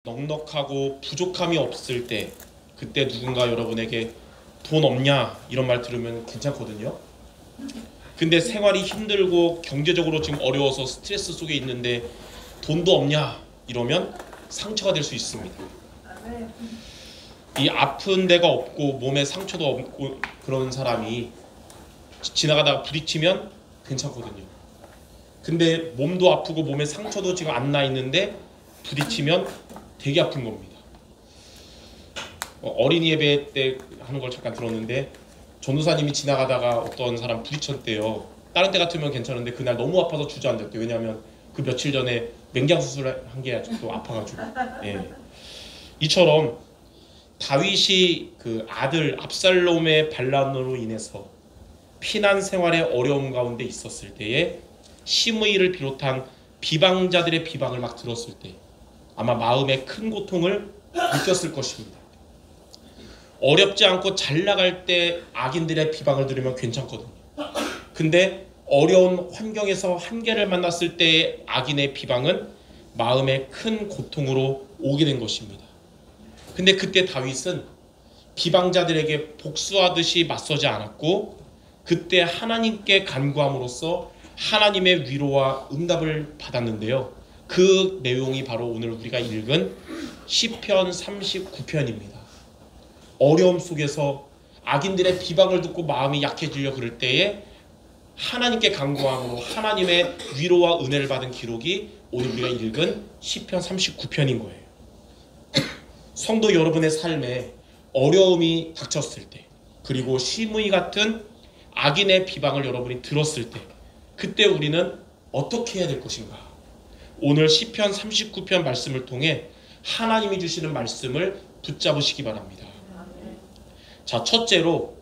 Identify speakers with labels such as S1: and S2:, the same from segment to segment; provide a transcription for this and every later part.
S1: 넉넉하고 부족함이 없을 때, 그때 누군가 여러분에게 돈 없냐 이런 말 들으면 괜찮거든요. 근데 생활이 힘들고 경제적으로 지금 어려워서 스트레스 속에 있는데 돈도 없냐 이러면 상처가 될 수 있습니다. 이 아픈 데가 없고 몸에 상처도 없고 그런 사람이 지나가다가 부딪히면 괜찮거든요. 근데 몸도 아프고 몸에 상처도 지금 안 나 있는데 부딪히면 되게 아픈 겁니다. 어린이 예배 때 하는 걸 잠깐 들었는데 전도사님이 지나가다가 어떤 사람 부딪혔대요. 다른 때 같으면 괜찮은데 그날 너무 아파서 주저앉았대요. 왜냐하면 그 며칠 전에 맹장 수술을 한 게 아직도 아파가지고. 예. 이처럼 다윗이 그 아들 압살롬의 반란으로 인해서 피난 생활의 어려움 가운데 있었을 때에 시므이를 비롯한 비방자들의 비방을 막 들었을 때 아마 마음에 큰 고통을 느꼈을 것입니다. 어렵지 않고 잘 나갈 때 악인들의 비방을 들으면 괜찮거든요. 근데 어려운 환경에서 한계를 만났을 때의 악인의 비방은 마음에 큰 고통으로 오게 된 것입니다. 근데 그때 다윗은 비방자들에게 복수하듯이 맞서지 않았고 그때 하나님께 간구함으로써 하나님의 위로와 응답을 받았는데요. 그 내용이 바로 오늘 우리가 읽은 시편 39편입니다. 어려움 속에서 악인들의 비방을 듣고 마음이 약해지려 그럴 때에 하나님께 간구함으로 하나님의 위로와 은혜를 받은 기록이 오늘 우리가 읽은 시편 39편인 거예요. 성도 여러분의 삶에 어려움이 닥쳤을 때, 그리고 시므이 같은 악인의 비방을 여러분이 들었을 때, 그때 우리는 어떻게 해야 될 것인가? 오늘 시편 39편 말씀을 통해 하나님이 주시는 말씀을 붙잡으시기 바랍니다. 자, 첫째로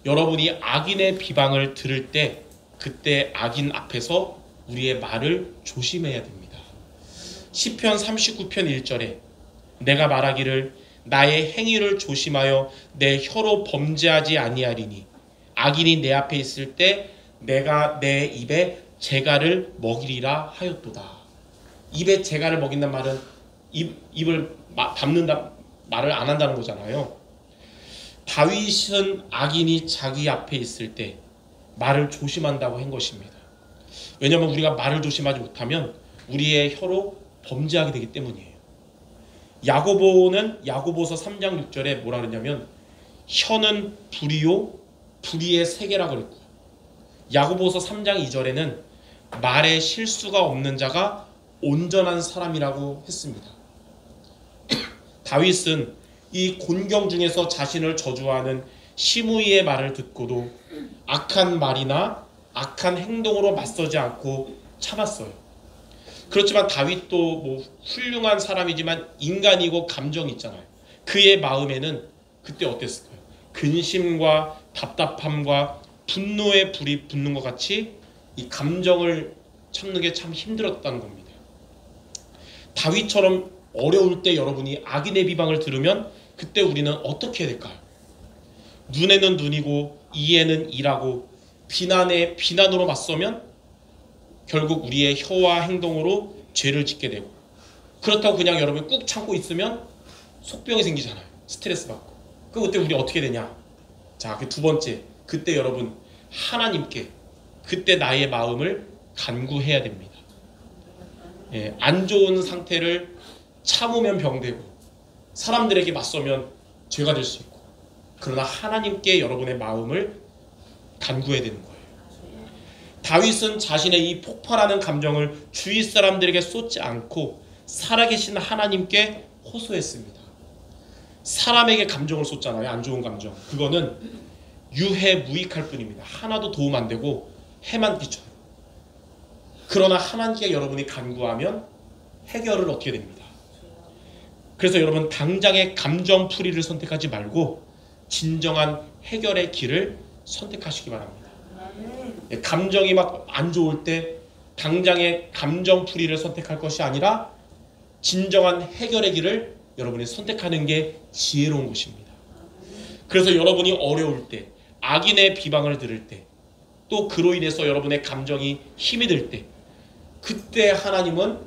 S1: 여러분이 악인의 비방을 들을 때 그때 악인 앞에서 우리의 말을 조심해야 됩니다. 시편 39편 1절에 내가 말하기를 나의 행위를 조심하여 내 혀로 범죄하지 아니하리니 악인이 내 앞에 있을 때 내가 내 입에 재갈을 먹이리라 하였도다. 입에 재갈을 먹인단 말은 입을 담는다 말을 안 한다는 거잖아요. 다윗은 악인이 자기 앞에 있을 때 말을 조심한다고 한 것입니다. 왜냐하면 우리가 말을 조심하지 못하면 우리의 혀로 범죄하게 되기 때문이에요. 야고보서 3장 6절에 뭐라 그러냐면 혀는 불이요 불의의 세계라 그랬고요. 야고보서 3장 2절에는 말에 실수가 없는 자가 온전한 사람이라고 했습니다. 다윗은 이 곤경 중에서 자신을 저주하는 시므이의 말을 듣고도 악한 말이나 악한 행동으로 맞서지 않고 참았어요. 그렇지만 다윗도 뭐 훌륭한 사람이지만 인간이고 감정이 있잖아요. 그의 마음에는 그때 어땠을까요? 근심과 답답함과 분노의 불이 붙는 것 같이 이 감정을 참는 게 참 힘들었다는 겁니다. 다윗처럼 어려울 때 여러분이 악인의 비방을 들으면 그때 우리는 어떻게 해야 될까요? 눈에는 눈이고 이에는 이라고 비난에 비난으로 맞서면 결국 우리의 혀와 행동으로 죄를 짓게 되고, 그렇다고 그냥 여러분이 꾹 참고 있으면 속병이 생기잖아요. 스트레스 받고. 그럼 그때 우리 어떻게 되냐? 자, 그 두 번째, 그때 여러분 하나님께 그때 나의 마음을 간구해야 됩니다. 예, 안 좋은 상태를 참으면 병되고 사람들에게 맞서면 죄가 될 수 있고, 그러나 하나님께 여러분의 마음을 간구해야 되는 거예요. 다윗은 자신의 이 폭발하는 감정을 주위 사람들에게 쏟지 않고 살아계신 하나님께 호소했습니다. 사람에게 감정을 쏟잖아요. 안 좋은 감정. 그거는 유해무익할 뿐입니다. 하나도 도움 안 되고 해만 끼쳐요. 그러나 하나님께 여러분이 간구하면 해결을 얻게 됩니다. 그래서 여러분 당장의 감정풀이를 선택하지 말고 진정한 해결의 길을 선택하시기 바랍니다. 감정이 막 안 좋을 때 당장의 감정풀이를 선택할 것이 아니라 진정한 해결의 길을 여러분이 선택하는 게 지혜로운 것입니다. 그래서 여러분이 어려울 때, 악인의 비방을 들을 때, 또 그로 인해서 여러분의 감정이 힘이 들 때, 그때 하나님은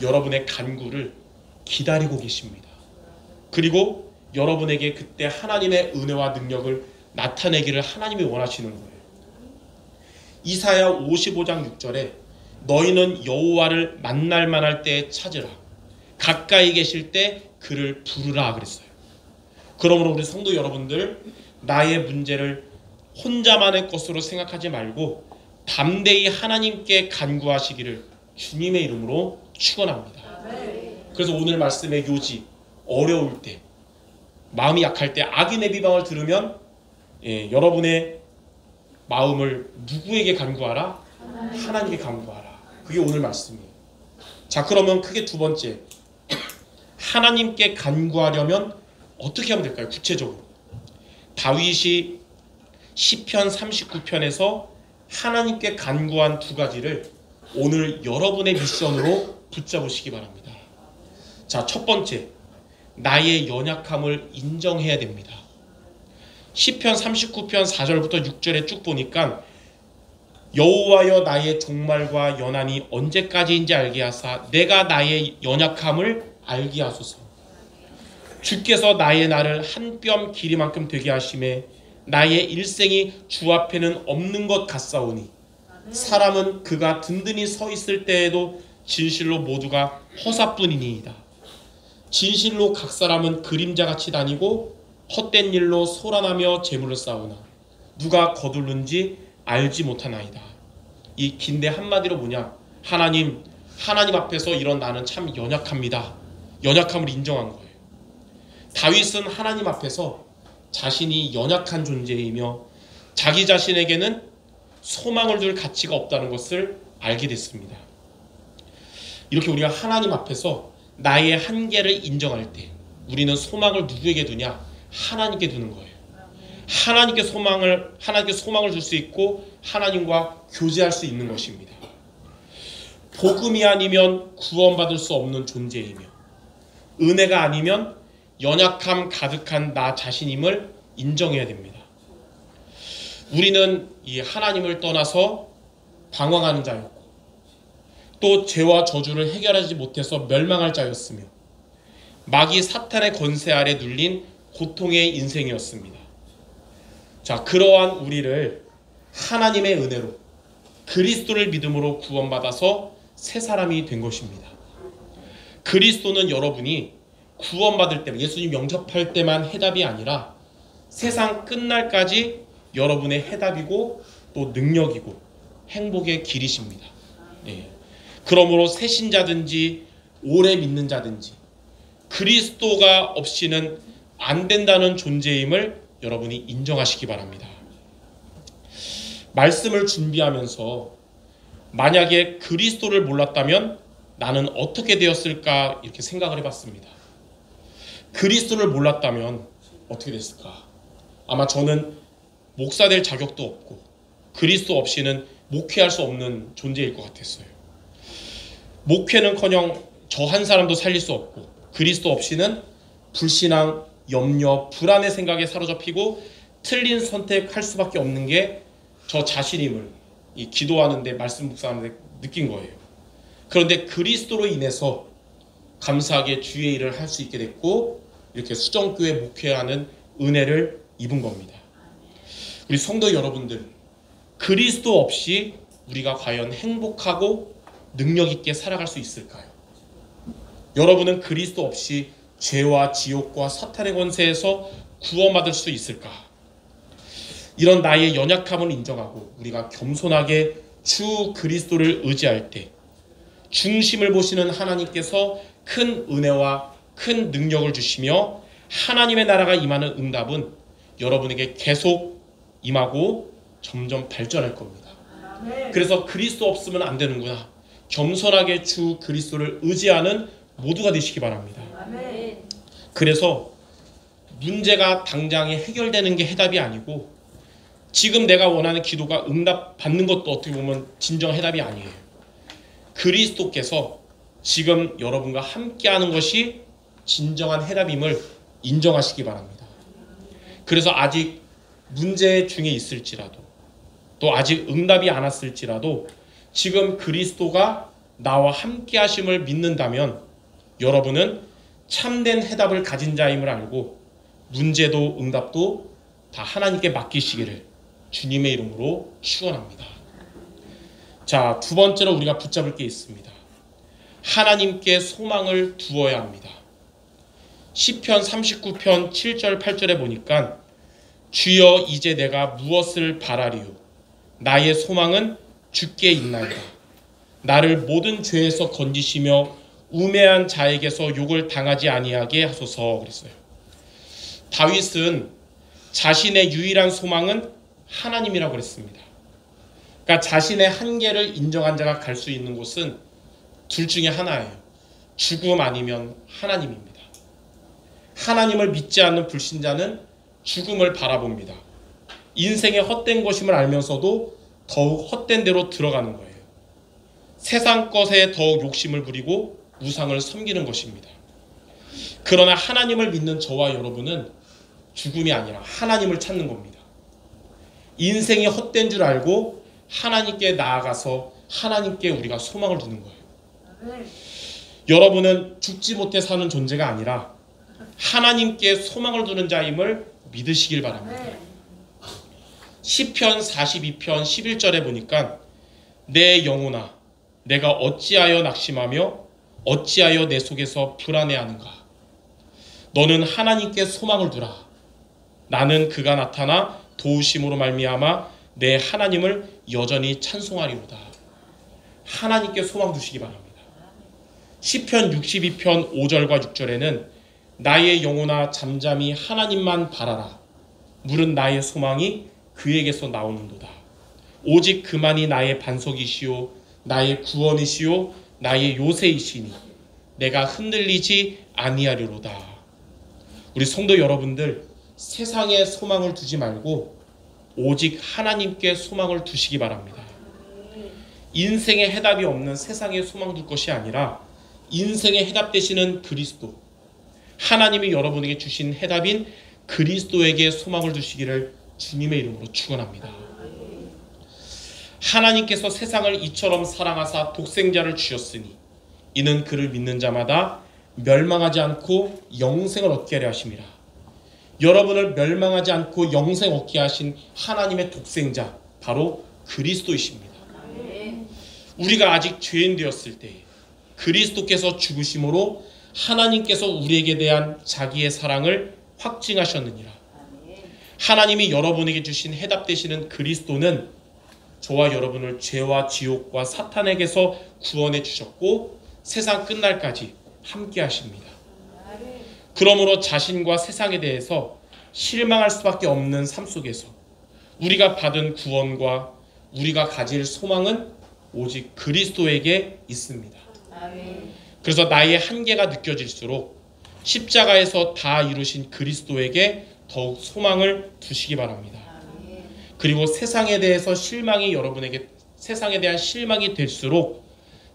S1: 여러분의 간구를 기다리고 계십니다. 그리고 여러분에게 그때 하나님의 은혜와 능력을 나타내기를 하나님이 원하시는 거예요. 이사야 55장 6절에 너희는 여호와를 만날 만할 때에 찾으라. 가까이 계실 때 그를 부르라 그랬어요. 그러므로 우리 성도 여러분들, 나의 문제를 혼자만의 것으로 생각하지 말고 담대히 하나님께 간구하시기를 주님의 이름으로 축원합니다. 그래서 오늘 말씀의 요지, 어려울 때, 마음이 약할 때 악인의 비방을 들으면 여러분의 마음을 누구에게 간구하라? 하나님께 간구하라. 그게 오늘 말씀이에요. 자, 그러면 크게 두 번째, 하나님께 간구하려면 어떻게 하면 될까요? 구체적으로 다윗이 시편 39편에서 하나님께 간구한 두 가지를 오늘 여러분의 미션으로 붙잡으시기 바랍니다. 자, 첫 번째, 나의 연약함을 인정해야 됩니다. 시편 39편 4절부터 6절에 쭉 보니까 여호와여 나의 종말과 연한이 언제까지인지 알게 하사 내가 나의 연약함을 알게 하소서. 주께서 나의 날을 한 뼘 길이만큼 되게 하심에 나의 일생이 주 앞에는 없는 것 같사오니 사람은 그가 든든히 서 있을 때에도 진실로 모두가 허사뿐이니이다. 진실로 각 사람은 그림자같이 다니고 헛된 일로 소란하며 재물을 쌓으나 누가 거둘는지 알지 못하나이다. 이 긴데 한마디로 뭐냐? 하나님 앞에서 이런 나는 참 연약합니다. 연약함을 인정한 거예요. 다윗은 하나님 앞에서 자신이 연약한 존재이며 자기 자신에게는 소망을 둘 가치가 없다는 것을 알게 됐습니다. 이렇게 우리가 하나님 앞에서 나의 한계를 인정할 때 우리는 소망을 누구에게 두냐? 하나님께 두는 거예요. 하나님께 소망을 줄 수 있고 하나님과 교제할 수 있는 것입니다. 복음이 아니면 구원받을 수 없는 존재이며 은혜가 아니면 연약함 가득한 나 자신임을 인정해야 됩니다. 우리는 이 하나님을 떠나서 방황하는 자였고 또 죄와 저주를 해결하지 못해서 멸망할 자였으며 마귀 사탄의 권세 아래 눌린 고통의 인생이었습니다. 자, 그러한 우리를 하나님의 은혜로 그리스도를 믿음으로 구원받아서 새 사람이 된 것입니다. 그리스도는 여러분이 구원받을 때, 예수님 영접할 때만 해답이 아니라 세상 끝날까지 여러분의 해답이고 또 능력이고 행복의 길이십니다. 그러므로 새 신자든지 오래 믿는 자든지 그리스도가 없이는 안 된다는 존재임을 여러분이 인정하시기 바랍니다. 말씀을 준비하면서 만약에 그리스도를 몰랐다면 나는 어떻게 되었을까 이렇게 생각을 해봤습니다. 그리스도를 몰랐다면 어떻게 됐을까? 아마 저는 목사 될 자격도 없고 그리스도 없이는 목회할 수 없는 존재일 것 같았어요. 목회는커녕 저 한 사람도 살릴 수 없고 그리스도 없이는 불신앙, 염려, 불안의 생각에 사로잡히고 틀린 선택할 수밖에 없는 게 저 자신임을 이 기도하는데 말씀 묵상하는데 느낀 거예요. 그런데 그리스도로 인해서 감사하게 주의 일을 할 수 있게 됐고 이렇게 수정교회 목회하는 은혜를 입은 겁니다. 우리 성도 여러분들, 그리스도 없이 우리가 과연 행복하고 능력 있게 살아갈 수 있을까요? 여러분은 그리스도 없이 죄와 지옥과 사탄의 권세에서 구원받을 수 있을까? 이런 나의 연약함을 인정하고 우리가 겸손하게 주 그리스도를 의지할 때 중심을 보시는 하나님께서 큰 은혜와 큰 능력을 주시며 하나님의 나라가 임하는 응답은 여러분에게 계속 임하고 점점 발전할 겁니다. 그래서 그리스도 없으면 안 되는구나. 겸손하게 주 그리스도를 의지하는 모두가 되시기 바랍니다. 그래서 문제가 당장에 해결되는 게 해답이 아니고 지금 내가 원하는 기도가 응답받는 것도 어떻게 보면 진정 해답이 아니에요. 그리스도께서 지금 여러분과 함께하는 것이 진정한 해답임을 인정하시기 바랍니다. 그래서 아직 문제 중에 있을지라도 또 아직 응답이 안 왔을지라도 지금 그리스도가 나와 함께 하심을 믿는다면 여러분은 참된 해답을 가진 자임을 알고 문제도 응답도 다 하나님께 맡기시기를 주님의 이름으로 축원합니다. 자, 두 번째로 우리가 붙잡을 게 있습니다. 하나님께 소망을 두어야 합니다. 시편 39편 7절 8절에 보니까 주여 이제 내가 무엇을 바라리요 나의 소망은 주께 있나이다. 나를 모든 죄에서 건지시며 우매한 자에게서 욕을 당하지 아니하게 하소서 그랬어요. 다윗은 자신의 유일한 소망은 하나님이라고 그랬습니다. 그러니까 자신의 한계를 인정한 자가 갈 수 있는 곳은 둘 중에 하나예요. 죽음 아니면 하나님입니다. 하나님을 믿지 않는 불신자는 죽음을 바라봅니다. 인생의 헛된 것임을 알면서도 더욱 헛된 대로 들어가는 거예요. 세상 것에 더욱 욕심을 부리고 우상을 섬기는 것입니다. 그러나 하나님을 믿는 저와 여러분은 죽음이 아니라 하나님을 찾는 겁니다. 인생이 헛된 줄 알고 하나님께 나아가서 하나님께 우리가 소망을 두는 거예요. 여러분은 죽지 못해 사는 존재가 아니라 하나님께 소망을 두는 자임을 믿으시길 바랍니다. 시편 42편 11절에 보니까 내 영혼아 내가 어찌하여 낙심하며 어찌하여 내 속에서 불안해하는가. 너는 하나님께 소망을 두라. 나는 그가 나타나 도우심으로 말미암아 내 하나님을 여전히 찬송하리로다. 하나님께 소망 두시기 바랍니다. 시편 62편 5절과 6절에는 나의 영혼아 잠잠히 하나님만 바라라. 물은 나의 소망이 그에게서 나오는도다. 오직 그만이 나의 반석이시오 나의 구원이시오 나의 요새이시니 내가 흔들리지 아니하리로다. 우리 성도 여러분들 세상에 소망을 두지 말고 오직 하나님께 소망을 두시기 바랍니다. 인생의 해답이 없는 세상에 소망 둘 것이 아니라 인생의 해답 되시는 그리스도 하나님이 여러분에게 주신 해답인 그리스도에게 소망을 두시기를 주님의 이름으로 축원합니다. 하나님께서 세상을 이처럼 사랑하사 독생자를 주셨으니 이는 그를 믿는 자마다 멸망하지 않고 영생을 얻게 하려 하심이라. 여러분을 멸망하지 않고 영생 얻게 하신 하나님의 독생자 바로 그리스도이십니다. 우리가 아직 죄인 되었을 때 그리스도께서 죽으심으로 하나님께서 우리에게 대한 자기의 사랑을 확증하셨느니라. 하나님이 여러분에게 주신 해답 되시는 그리스도는 저와 여러분을 죄와 지옥과 사탄에게서 구원해 주셨고 세상 끝날까지 함께 하십니다. 그러므로 자신과 세상에 대해서 실망할 수밖에 없는 삶 속에서 우리가 받은 구원과 우리가 가질 소망은 오직 그리스도에게 있습니다. 그래서 나의 한계가 느껴질수록 십자가에서 다 이루신 그리스도에게 더욱 소망을 두시기 바랍니다. 그리고 세상에 대해서 세상에 대한 실망이 될수록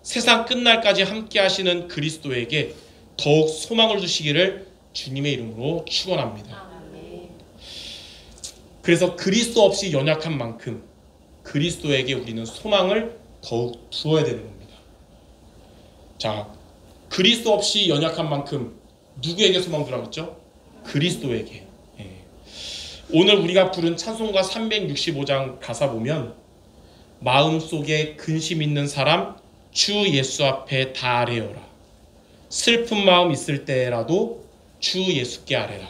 S1: 세상 끝날까지 함께 하시는 그리스도에게 더욱 소망을 두시기를 주님의 이름으로 축원합니다. 그래서 그리스도 없이 연약한 만큼 그리스도에게 우리는 소망을 더욱 두어야 되는 겁니다. 자, 그리스도 없이 연약한 만큼 누구에게 소망 두라고 했죠? 그리스도에게. 오늘 우리가 부른 찬송가 365장 가사 보면 마음속에 근심 있는 사람 주 예수 앞에 다 아뢰어라. 슬픈 마음 있을 때라도 주 예수께 아뢰라.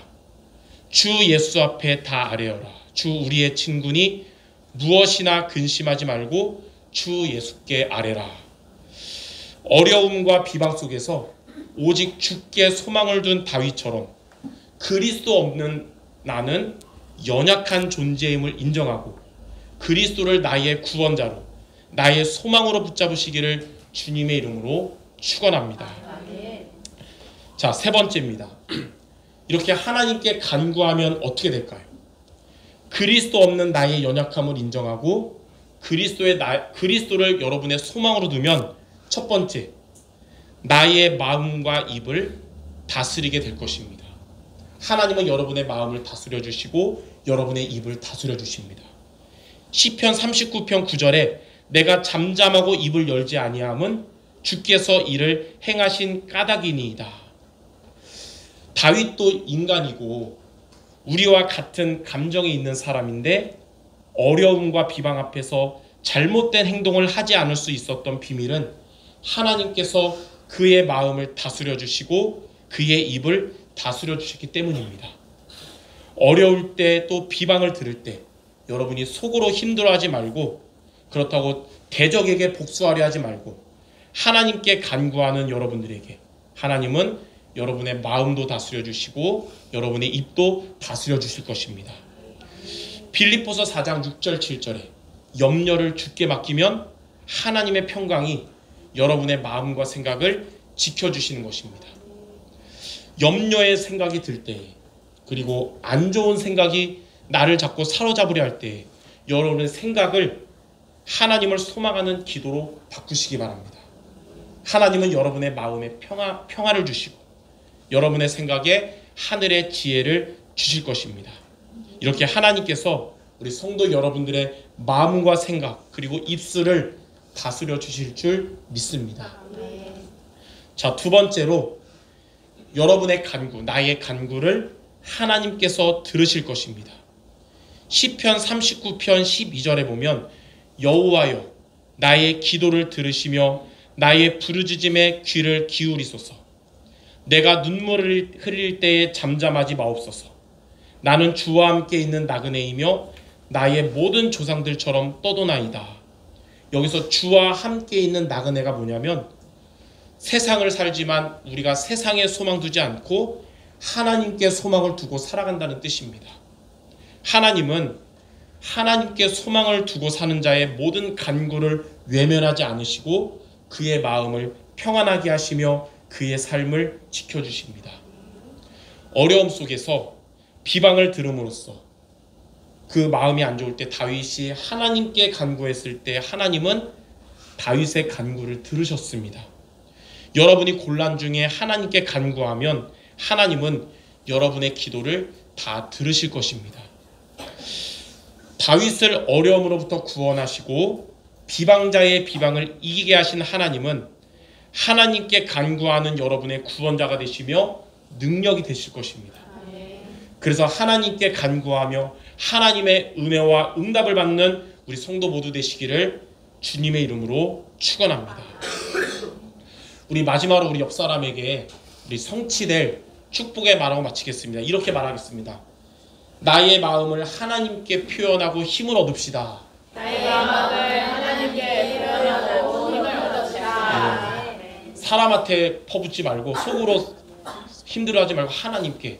S1: 주 예수 앞에 다 아뢰어라. 주 우리의 친구니 무엇이나 근심하지 말고 주 예수께 아뢰라. 어려움과 비방 속에서 오직 주께 소망을 둔 다윗처럼 그리스도 없는 나는 연약한 존재임을 인정하고 그리스도를 나의 구원자로 나의 소망으로 붙잡으시기를 주님의 이름으로 축원합니다. 자, 세 번째입니다. 이렇게 하나님께 간구하면 어떻게 될까요? 그리스도 없는 나의 연약함을 인정하고 그리스도를 여러분의 소망으로 두면 첫 번째, 나의 마음과 입을 다스리게 될 것입니다. 하나님은 여러분의 마음을 다스려 주시고 여러분의 입을 다스려 주십니다. 시편 39편 9절에 내가 잠잠하고 입을 열지 아니함은 주께서 이를 행하신 까닭이니이다. 다윗도 인간이고 우리와 같은 감정이 있는 사람인데 어려움과 비방 앞에서 잘못된 행동을 하지 않을 수 있었던 비밀은 하나님께서 그의 마음을 다스려 주시고 그의 입을 다스려 주셨기 때문입니다. 어려울 때 또 비방을 들을 때 여러분이 속으로 힘들어하지 말고, 그렇다고 대적에게 복수하려 하지 말고 하나님께 간구하는 여러분들에게 하나님은 여러분의 마음도 다스려 주시고 여러분의 입도 다스려 주실 것입니다. 빌립보서 4장 6절 7절에 염려를 주께 맡기면 하나님의 평강이 여러분의 마음과 생각을 지켜주시는 것입니다. 염려의 생각이 들 때, 그리고 안 좋은 생각이 나를 자꾸 사로잡으려 할 때 여러분의 생각을 하나님을 소망하는 기도로 바꾸시기 바랍니다. 하나님은 여러분의 마음에 평화를 주시고 여러분의 생각에 하늘의 지혜를 주실 것입니다. 이렇게 하나님께서 우리 성도 여러분들의 마음과 생각 그리고 입술을 다스려 주실 줄 믿습니다. 자, 두 번째로 여러분의 간구, 나의 간구를 하나님께서 들으실 것입니다. 시편 39편 12절에 보면 여호와여 나의 기도를 들으시며 나의 부르짖음에 귀를 기울이소서. 내가 눈물을 흘릴 때에 잠잠하지 마옵소서. 나는 주와 함께 있는 나그네이며 나의 모든 조상들처럼 떠도나이다. 여기서 주와 함께 있는 나그네가 뭐냐면 세상을 살지만 우리가 세상에 소망 두지 않고 하나님께 소망을 두고 살아간다는 뜻입니다. 하나님은 하나님께 소망을 두고 사는 자의 모든 간구를 외면하지 않으시고 그의 마음을 평안하게 하시며 그의 삶을 지켜주십니다. 어려움 속에서 비방을 들음으로써 그 마음이 안 좋을 때 다윗이 하나님께 간구했을 때 하나님은 다윗의 간구를 들으셨습니다. 여러분이 곤란 중에 하나님께 간구하면 하나님은 여러분의 기도를 다 들으실 것입니다. 다윗을 어려움으로부터 구원하시고 비방자의 비방을 이기게 하신 하나님은 하나님께 간구하는 여러분의 구원자가 되시며 능력이 되실 것입니다. 그래서 하나님께 간구하며 하나님의 은혜와 응답을 받는 우리 성도 모두 되시기를 주님의 이름으로 축원합니다. 우리 마지막으로 우리 옆 사람에게 우리 성취될 축복의 말하고 마치겠습니다. 이렇게 말하겠습니다. 나의 마음을 하나님께 표현하고 힘을 얻읍시다.
S2: 나의 마음을 하나님께 표현하고 힘을 얻읍시다.
S1: 사람한테 퍼붓지 말고 속으로 힘들어하지 말고 하나님께.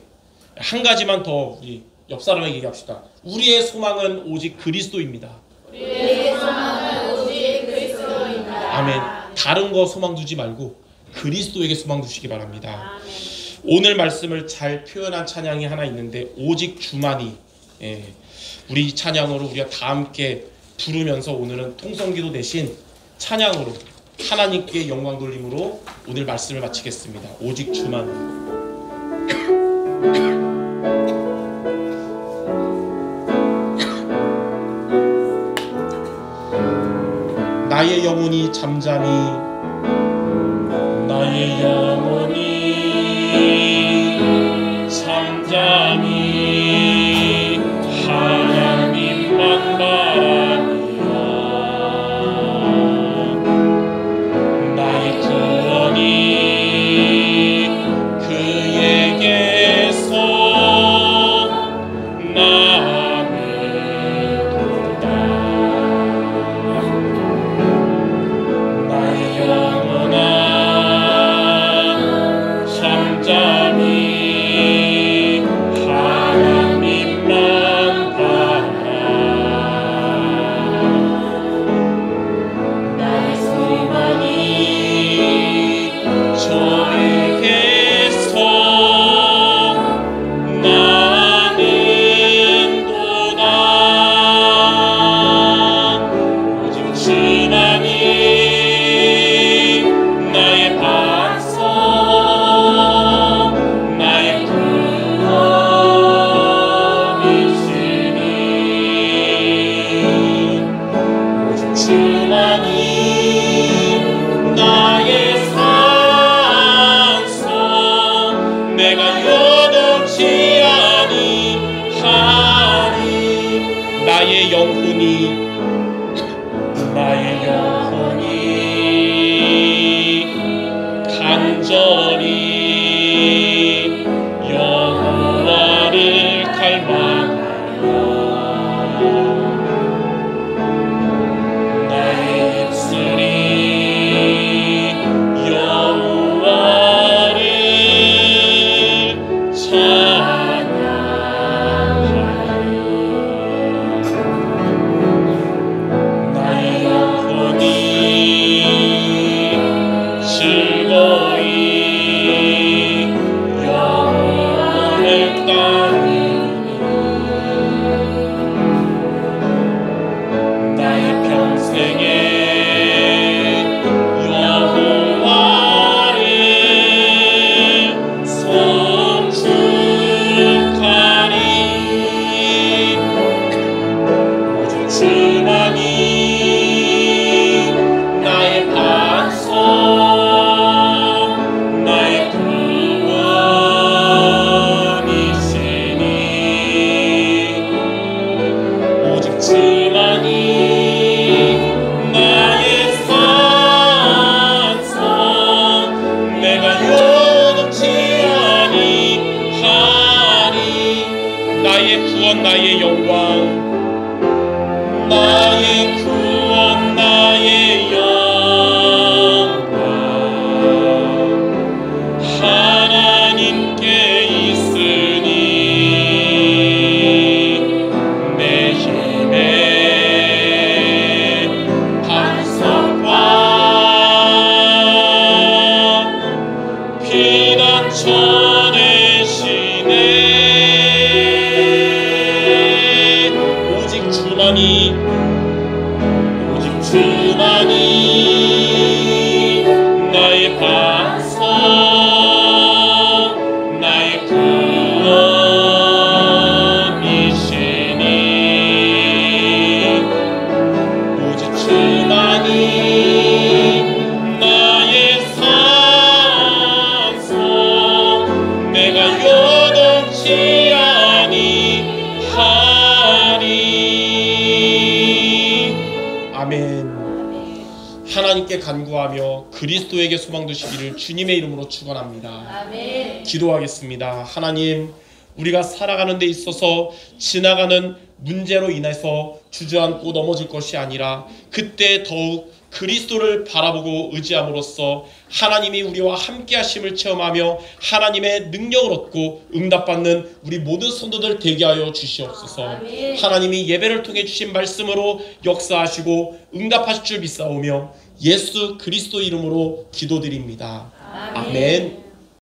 S1: 한 가지만 더 우리 옆 사람에게 얘기합시다. 우리의 소망은 오직 그리스도입니다.
S2: 우리의 소망은 오직 그리스도입니다.
S1: 아멘. 다른 거 소망 두지 말고 그리스도에게 소망 두시기 바랍니다. 오늘 말씀을 잘 표현한 찬양이 하나 있는데 오직 주만이, 우리 찬양으로 우리가 다 함께 부르면서 오늘은 통성기도 대신 찬양으로 하나님께 영광 돌림으로 오늘 말씀을 마치겠습니다. 오직 주만. 나의 영혼이 잠잠히 나의 영혼이 잠잠히 하나님만 바라니라. 나의 구원이 그에게서 나오리로다. 나의 요동치 아니하리. 나의 영혼이 간절히 여호와를 갈망하며 나의 입술이 여호와를 찬양하리. 나의 영혼이 즐거이 영원을 따르니 나의 평생에 여호와를 송축하리. 오직 주만이 나의 반석 나의 구원이시니 오직 주만이 나의 산성 내가 요동치 아니하리. 나의 구원 나의 영광 나의 구원 나의 영광 하나님께 있으니 내 힘의 반석과 피난처 되시네. 오직 주만이 나의 반석 나의 구원이시니 오직 주만이 나의 산성 내가 요동치 아니하리. 아멘. 하나님께 간구하며 그리스도에게 소망 두시기를 주님의 이름으로 축원합니다.
S2: 아멘.
S1: 기도하겠습니다. 하나님, 우리가 살아가는 데 있어서 지나가는 문제로 인해서 주저앉고 넘어질 것이 아니라 그때 더욱 그리스도를 바라보고 의지함으로써 하나님이 우리와 함께 하심을 체험하며 하나님의 능력을 얻고 응답받는 우리 모든 성도들 되게 하여 주시옵소서.
S2: 아멘.
S1: 하나님이 예배를 통해 주신 말씀으로 역사하시고 응답하실 줄 믿사오며 예수 그리스도 이름으로 기도드립니다. 아멘.